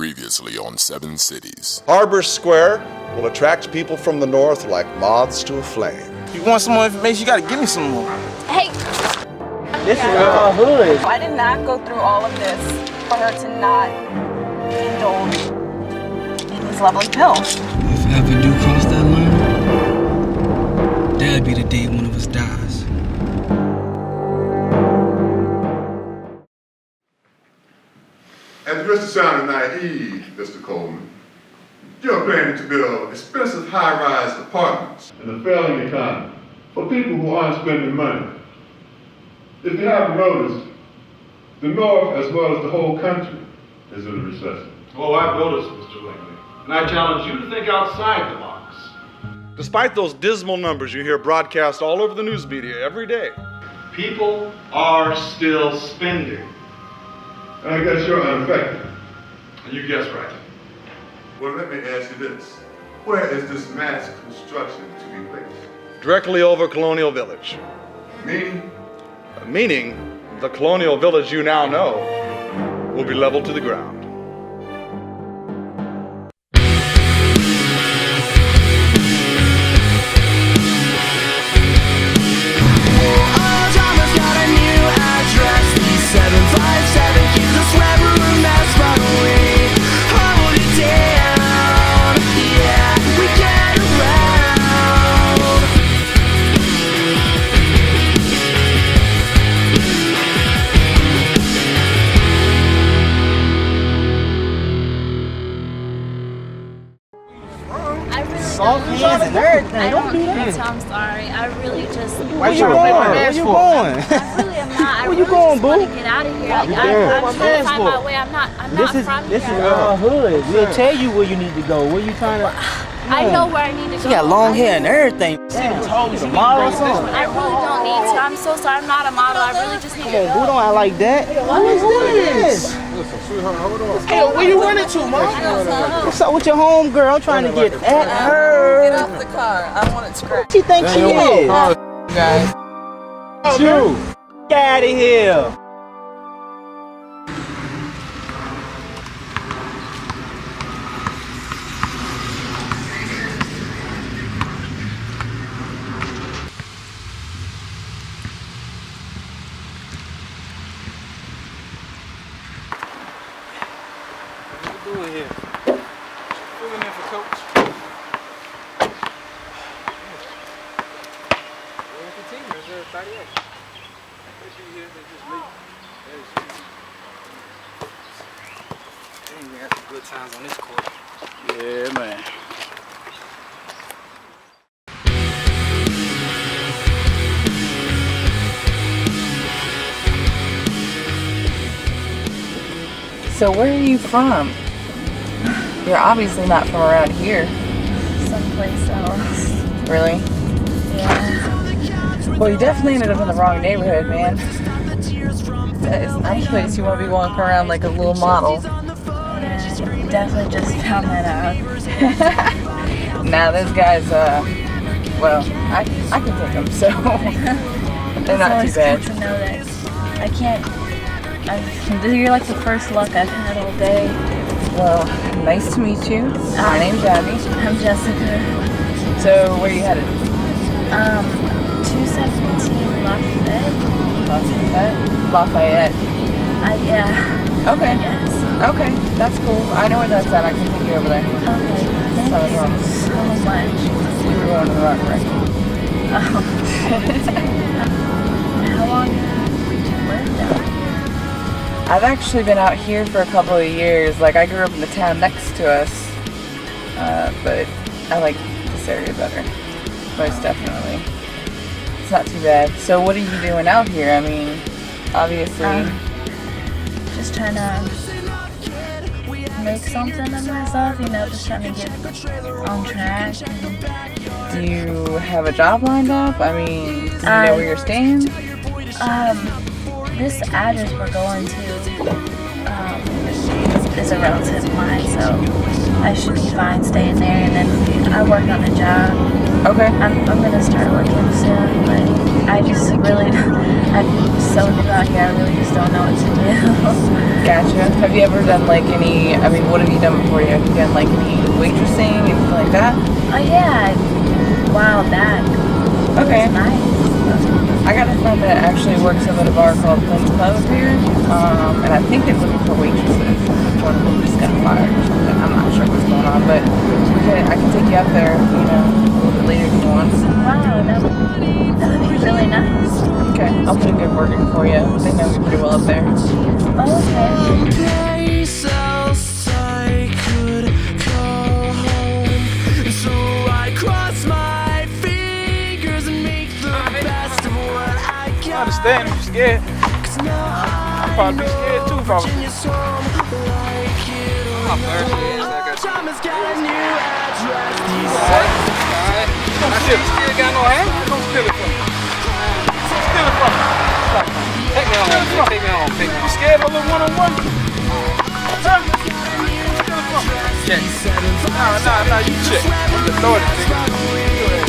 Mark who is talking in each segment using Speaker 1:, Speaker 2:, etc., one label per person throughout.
Speaker 1: Previously on 7 Cities.
Speaker 2: Harbor Square will attract people from the north like moths to a flame.
Speaker 3: If you want some more information, you gotta give me some more.
Speaker 4: Hey!
Speaker 3: This is our hood.
Speaker 4: I did not go through all of this for her to not indulge in these lovely pills.
Speaker 5: If I ever do cross that line, that'd be the day one of us dies.
Speaker 6: At the risk of sounding naive, Mr. Coleman, you're planning to build expensive high-rise apartments in a failing economy for people who aren't spending money. If you haven't noticed, the North, as well as the whole country, is in a recession.
Speaker 7: Oh, I've noticed, Mr. Langley. And I challenge you to think outside the box.
Speaker 2: Despite those dismal numbers you hear broadcast all over the news media every day,
Speaker 7: People are still spending.
Speaker 6: And I guess you're unaffected.
Speaker 7: And you guessed right.
Speaker 6: Well, let me ask you this. Where is this mass construction to be placed?
Speaker 2: directly over Colonial Village.
Speaker 6: Meaning?
Speaker 2: Meaning, the Colonial Village you now know will be leveled to the ground.
Speaker 3: Hands and everything.
Speaker 4: I don't need to, I'm sorry. I really just...
Speaker 3: Where you going? Where you going?
Speaker 4: I really am not.
Speaker 3: Where you going, boo?
Speaker 4: I really just want to get out of here. I'm trying to find my way. I'm not from here.
Speaker 3: This is our hood. We'll tell you where you need to go. Where you trying to...
Speaker 4: I know where I need to go.
Speaker 3: She got long hair and everything.
Speaker 4: Damn. A model or something? I really don't need to. I'm so sorry. I'm not a model. I really just need to go.
Speaker 3: Come on, boo, don't act like that. What is this?
Speaker 6: Listen, sweetheart, hold on.
Speaker 3: Hey, where you running to, Mom? What's up with your home girl? I'm trying to get at her.
Speaker 8: Get off the car. I don't want it scratched.
Speaker 3: She thinks she is.
Speaker 8: Guys.
Speaker 3: You. Get out of here.
Speaker 5: Good times on this court.
Speaker 3: Yeah, man.
Speaker 8: So where are you from? You're obviously not from around here.
Speaker 4: Someplace else.
Speaker 8: Really?
Speaker 4: Yeah.
Speaker 8: Well, you definitely ended up in the wrong neighborhood, man. That is not a place you want to be walking around like a little model.
Speaker 4: Yeah, definitely just found that out.
Speaker 8: Now this guy's, well, I can take them, so they're not too bad.
Speaker 4: It's always good to know that I can't, you're like the first luck I've had all day.
Speaker 8: Well, nice to meet you. My name's Abby.
Speaker 4: I'm Jessica.
Speaker 8: So, where are you headed?
Speaker 4: 217
Speaker 8: Lafayette.
Speaker 4: Yeah.
Speaker 8: Okay.
Speaker 4: Yes.
Speaker 8: Okay, that's cool. I know where that's at. I can take you over there.
Speaker 4: Okay. Thank you so much.
Speaker 8: We were going to the rock, right?
Speaker 4: How long have you lived down here?
Speaker 8: I've actually been out here for a couple of years. Like, I grew up in the town next to us. But I like this area better. Most definitely. It's not too bad. So what are you doing out here? I mean, obviously...
Speaker 4: just trying to make something of myself, just trying to get on track.
Speaker 8: Do you have a job lined up? I mean, do you know where you're staying?
Speaker 4: This address we're going to is a relative of mine, so I should be fine staying there, and then I work on a job.
Speaker 8: Okay.
Speaker 4: I'm gonna start working soon, but I just really, I've so new out here. I really just don't know what to do.
Speaker 8: Gotcha. Have you ever done like any, I mean, what have you done before? Have you done like any waitressing, anything like that?
Speaker 4: Oh yeah, a while back.
Speaker 8: Okay.
Speaker 4: It was nice.
Speaker 8: I got a friend that actually works at a bar called Flynn's Club here, and I think they're looking for waitresses. One of them just got fired or something. I'm not sure what's going on, but I can take you up there, you know, a little bit later if you want.
Speaker 4: Wow, that would be really nice.
Speaker 8: Okay, I'll put a good word in for you. They know you pretty well up there.
Speaker 4: Oh, okay.
Speaker 3: I understand if you're scared. I'd probably be scared too, probably.
Speaker 5: I'm thirsty. I got I still got no hand. Don't steal it from me.
Speaker 3: Steal it from me.
Speaker 5: Take me home. Take me home. Take me home.
Speaker 3: You scared of a little one-on-one? Huh? Steal it from me.
Speaker 5: Check.
Speaker 3: Nah, you check. I'm the Lord, nigga. Go ahead.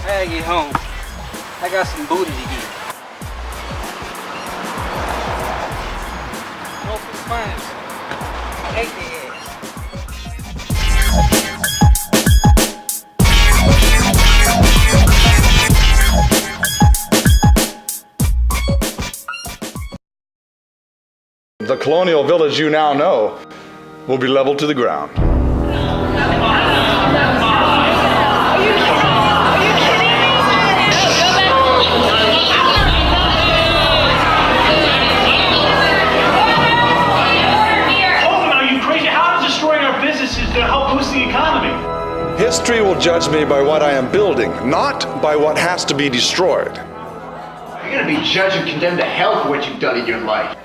Speaker 5: I get home. I got some booty to get. No complaints. I hate the ass.
Speaker 2: The colonial village you now know will be leveled to the ground.
Speaker 7: To help boost the economy.
Speaker 2: History will judge me by what I am building, not by what has to be destroyed.
Speaker 9: You're gonna be judged and condemned to hell for what you've done in your life.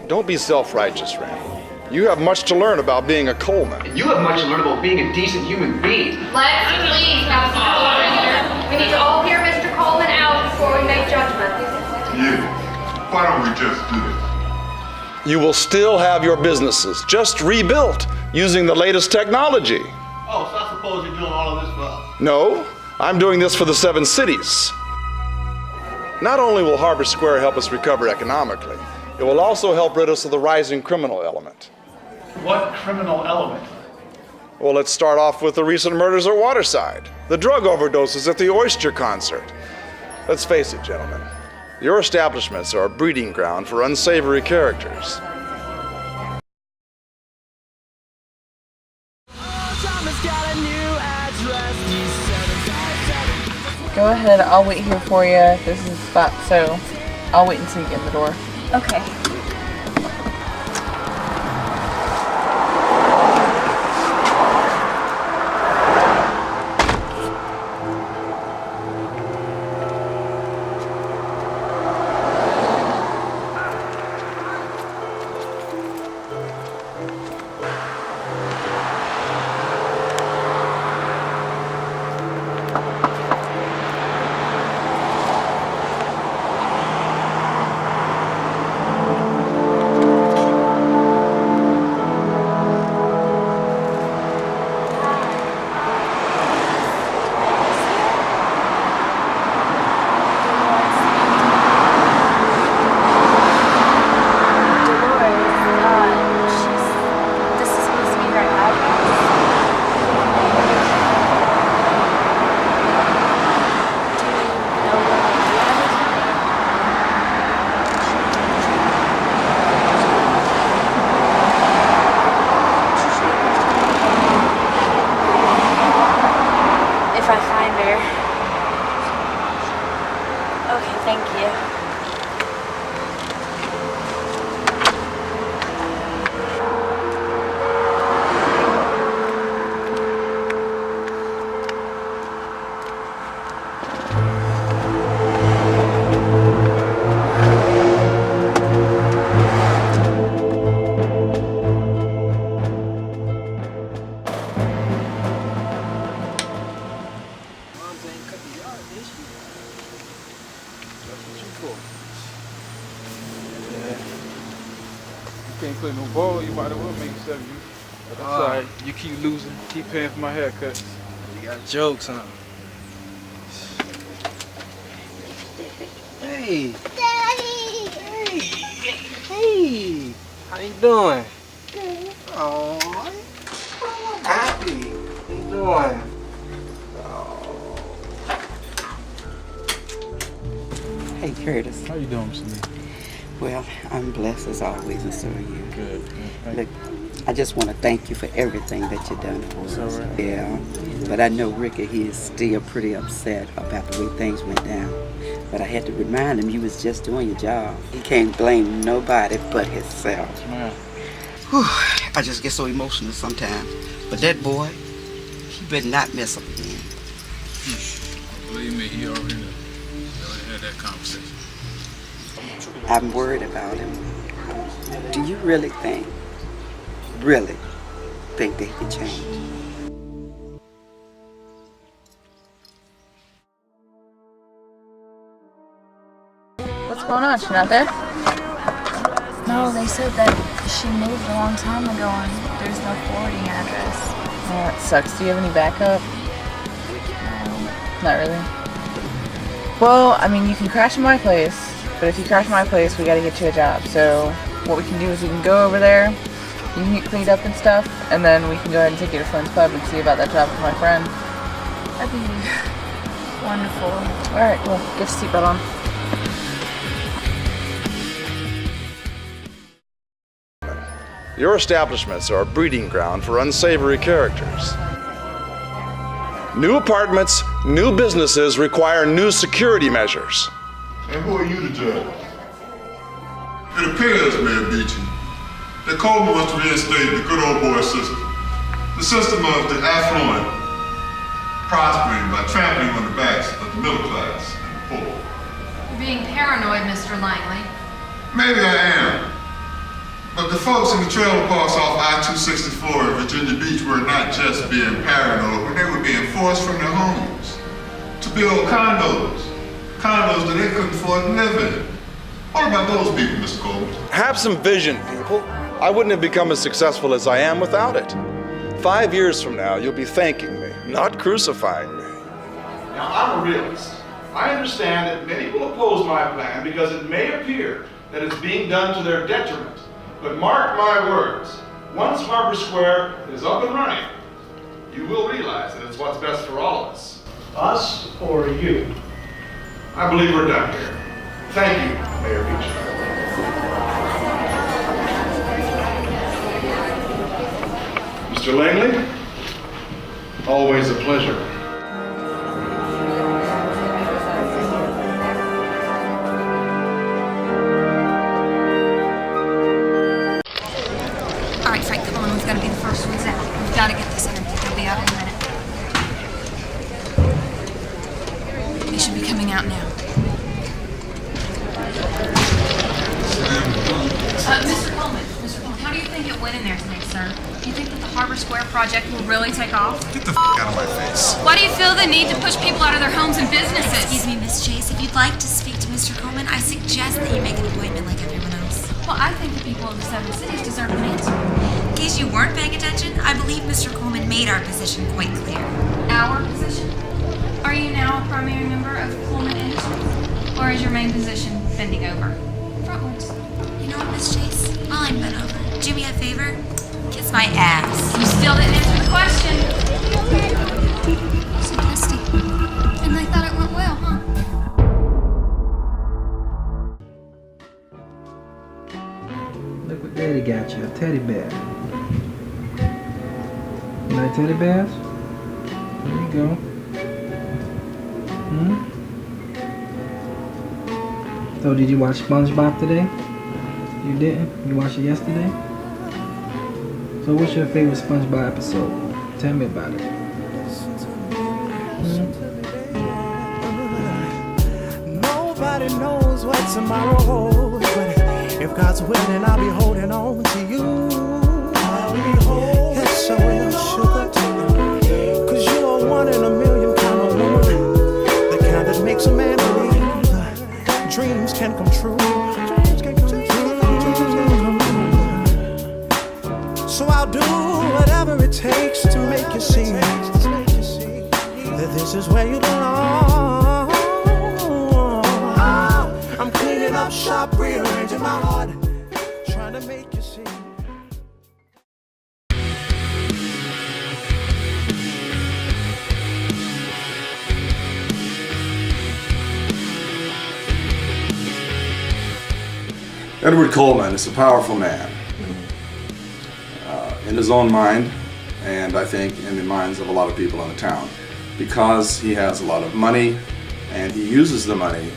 Speaker 2: Don't be self-righteous, Randy. You have much to learn about being a Coleman.
Speaker 9: You have much to learn about being a decent human being.
Speaker 10: Let's please have some order here. We need to all hear Mr. Coleman out before we make judgment.
Speaker 6: Yeah. Why don't we just do this?
Speaker 2: You will still have your businesses, just rebuilt using the latest technology.
Speaker 7: Oh, so I suppose you're doing all of this for us?
Speaker 2: No, I'm doing this for the 7 cities. Not only will Harbor Square help us recover economically, it will also help rid us of the rising criminal element.
Speaker 7: What criminal element?
Speaker 2: Well, let's start off with the recent murders at Waterside, the drug overdoses at the Oyster concert. Let's face it, gentlemen. Your establishments are a breeding ground for unsavory characters.
Speaker 8: Go ahead, I'll wait here for you. This is the spot, so I'll wait until you get in the door.
Speaker 4: Okay. Okay, thank you.
Speaker 5: Can't play no ball, you might as well make 70. But that's alright. You keep losing, keep paying for my haircuts.
Speaker 11: You got jokes, huh? Hey. Daddy. Hey. Hey. How you doing? Good. Oh, I'm happy. How you doing? Oh.
Speaker 12: Hey, Curtis.
Speaker 5: How you doing, Mr. Lee?
Speaker 12: Well, I'm blessed as always, and so are you.
Speaker 5: Good.
Speaker 12: Look, I just want to thank you for everything that you've done for us.
Speaker 5: All right.
Speaker 12: Yeah, but I know Ricky, he is still pretty upset about the way things went down. But I had to remind him you was just doing your job. He can't blame nobody but himself. Whew, I just get so emotional sometimes. But that boy, he better not mess up again.
Speaker 5: Believe me, he already had that conversation.
Speaker 12: I'm worried about him. Do you really think that he could change?
Speaker 8: What's going on? She not there?
Speaker 4: No, they said that she moved a long time ago and there's no forwarding address.
Speaker 8: Oh, that sucks. Do you have any backup?
Speaker 4: No.
Speaker 8: Not really. Well, I mean, you can crash in my place, but if you crash in my place, we gotta get you a job. So what we can do is we can go over there, you can get cleaned up and stuff, and then we can go ahead and take you to Flynn's Pub and see about that job with my friend.
Speaker 4: That'd be wonderful.
Speaker 8: Alright, well, get your seatbelt on.
Speaker 2: Your establishments are a breeding ground for unsavory characters. New apartments, new businesses require new security measures.
Speaker 6: And who are you to judge? It appears, Mayor Beacham, that Coleman wants to reinstate the good old boy system. The system of the affluent prospering by trampling on the backs of the middle class and the poor.
Speaker 10: You're being paranoid, Mr. Langley.
Speaker 6: Maybe I am. But the folks in the trailer parks off I-264 in Virginia Beach were not just being paranoid when they were being forced from their homes to build condos that they couldn't afford to live in. What about those people, Mr. Coleman?
Speaker 2: Have some vision, people. I wouldn't have become as successful as I am without it. 5 years from now, you'll be thanking me, not crucifying me.
Speaker 7: Now, I'm a realist. I understand that many will oppose my plan because it may appear that it's being done to their detriment. But mark my words, once Harbor Square is up and running, you will realize that it's what's best for all of us.
Speaker 9: Us or you?
Speaker 7: I believe we're done here. Thank you, Mayor Beacham. Mr. Langley, always a pleasure.
Speaker 10: All right, Frank, come on. We've got to be the first ones out. We've got to get this interview. They'll be out in a minute. They should be coming out now. Mr. Coleman, how do you think it went in there today, sir? Do you think that the Harbor Square project will really take off?
Speaker 6: Get the out of my face.
Speaker 10: Why do you feel the need to push people out of their homes and businesses?
Speaker 13: Excuse me, Miss Chase. If you'd like to speak to Mr. Coleman, I suggest that you make an appointment like everyone else.
Speaker 10: Well, I think the people of the 7 cities deserve an answer.
Speaker 13: In case you weren't paying attention, I believe Mr. Coleman made our position quite clear.
Speaker 10: Our position? Are you now a primary member of Coleman Industries? Or is your main position bending over? Frontwards.
Speaker 13: You know what, Miss Chase? While I'm bent over, do me a favor. Kiss my ass.
Speaker 10: You still didn't answer the question.
Speaker 13: So dusty. And I thought it went well, huh?
Speaker 11: Look what Daddy got you, a teddy bear. You like teddy bears? There you go. So did you watch SpongeBob today? You didn't? You watched it yesterday? So what's your favorite SpongeBob episode? Tell me about it.
Speaker 14: Nobody knows what tomorrow holds, but if God's willing, I'll be holding on to you. Yes, I will, sugar. 'Cause you are one in a million kind of woman, the kind that makes a man believe dreams can come true. So I'll do whatever it takes to make you see that this is where you belong. I'm cleaning up shop, rearranging my heart, trying to make you see.
Speaker 2: Edward Coleman is a powerful man. In his own mind, and I think in the minds of a lot of people in the town, because he has a lot of money and he uses the money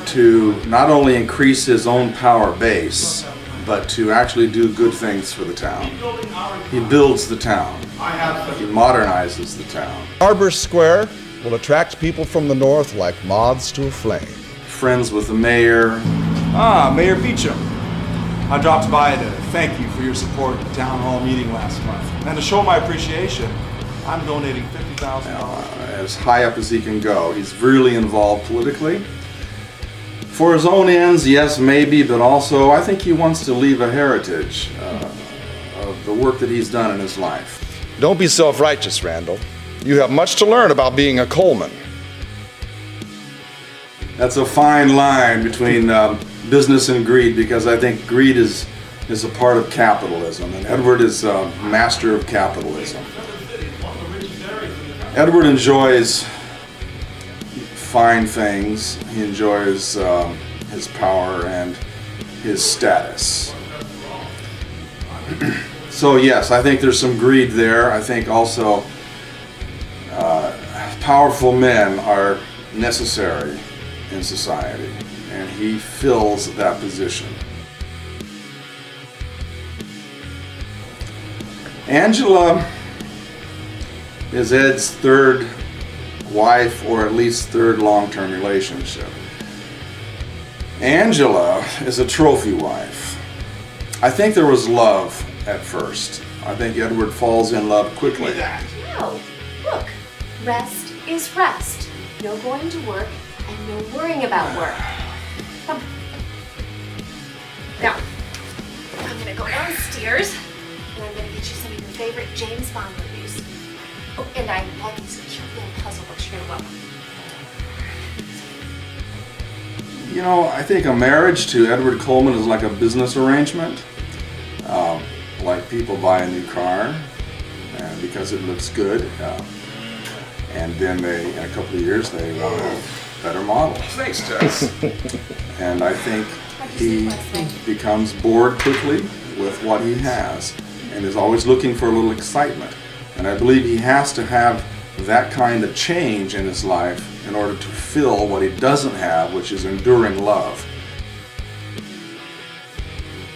Speaker 2: to not only increase his own power base, but to actually do good things for the town. He builds the town. He modernizes the town. Harbor Square will attract people from the north like moths to a flame. Friends with the mayor.
Speaker 15: Mayor Beacham. I dropped by to thank you for your support at the town hall meeting last month. And to show my appreciation, I'm donating $50,000.
Speaker 2: As high up as he can go. He's really involved politically. For his own ends, yes, maybe, but also I think he wants to leave a heritage of the work that he's done in his life. Don't be self-righteous, Randall. You have much to learn about being a Coleman. That's a fine line between business and greed, because I think greed is a part of capitalism, and Edward is a master of capitalism. Edward enjoys fine things. He enjoys his power and his status. So yes, I think there's some greed there. I think also powerful men are necessary in society, and he fills that position. Angela is Ed's third wife, or at least third long-term relationship. Angela is a trophy wife. I think there was love at first. I think Edward falls in love quickly.
Speaker 16: No, look, rest is rest. No going to work and no worrying about work. Now, I'm gonna go downstairs and I'm gonna get you some of your favorite James Bond movies. Oh, and I bought these cute little puzzle books you're gonna love.
Speaker 2: You know, I think a marriage to Edward Coleman is like a business arrangement. Like people buy a new car because it looks good, and then they, in a couple of years, they want a better model.
Speaker 15: Thanks, Tess.
Speaker 2: And I think he becomes bored quickly with what he has and is always looking for a little excitement. And I believe he has to have that kind of change in his life in order to fill what he doesn't have, which is enduring love.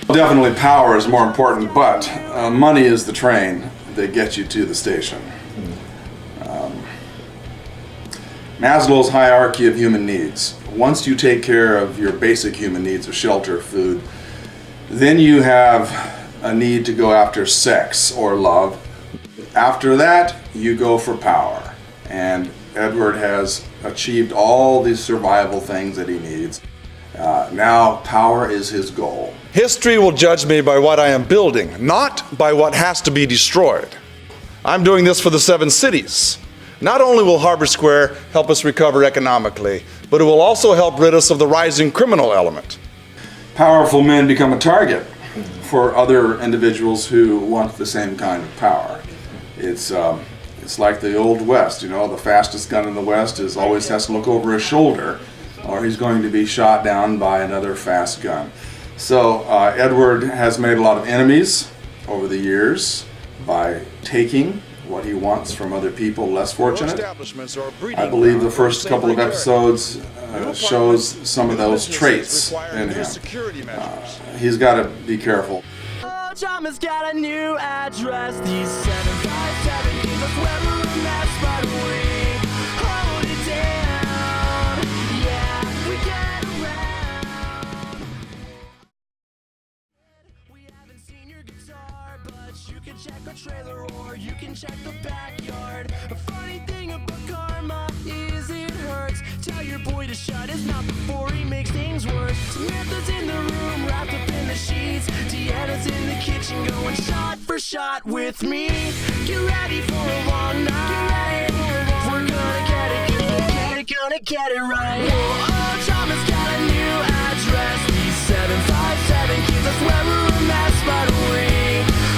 Speaker 2: Definitely power is more important, but money is the train that gets you to the station. Maslow's hierarchy of human needs. Once you take care of your basic human needs of shelter, food, then you have a need to go after sex or love. After that, you go for power. And Edward has achieved all these survival things that he needs. Now, power is his goal. History will judge me by what I am building, not by what has to be destroyed. I'm doing this for the 7 cities. Not only will Harbor Square help us recover economically, but it will also help rid us of the rising criminal element. Powerful men become a target for other individuals who want the same kind of power. It's like the Old West, you know, the fastest gun in the West always has to look over his shoulder, or he's going to be shot down by another fast gun. So Edward has made a lot of enemies over the years by taking what he wants from other people less fortunate. I believe the first couple of episodes shows some of those traits in him. He's got to be careful.
Speaker 14: Beacham has got a new address. These 757 gives us where we're a mess, but we hold it down. Yeah, we get around. We haven't seen your guitar, but you can check our trailer or you can check the backyard. A funny thing about karma is it hurts. Tell your boy to shut his mouth before he makes things worse. Samantha's in the room, wrapped up in the sheets. Deanna's in the kitchen going shot for shot with me. Get ready for a long night. We're gonna get it, gonna get it right. Beacham has got a new address. These 757 keeps us where we're a mess, but we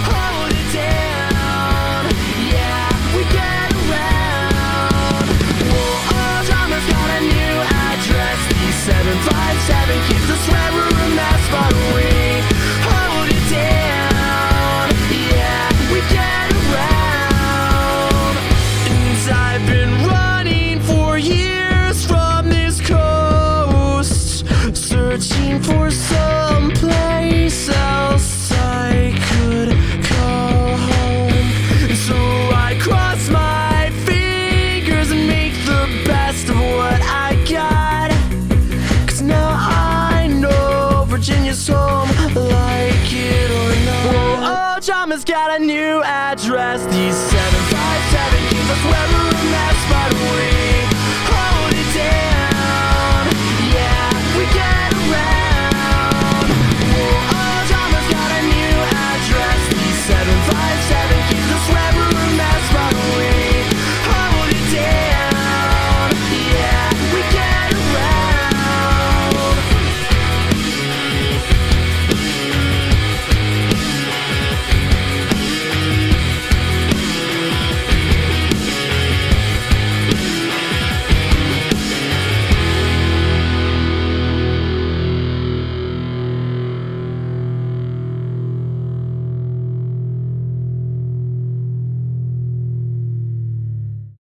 Speaker 14: hold it down. Yeah, we get around. Beacham has got a new address. These 757 keeps us where we're a mess, but we hold it down. Yeah, we get around. And I've been running for years from this coast, searching for some place else I could call home. So I cross my fingers and make the best of what I got. 'Cause now I know Virginia's home, like it or not. Beacham has got a new address. These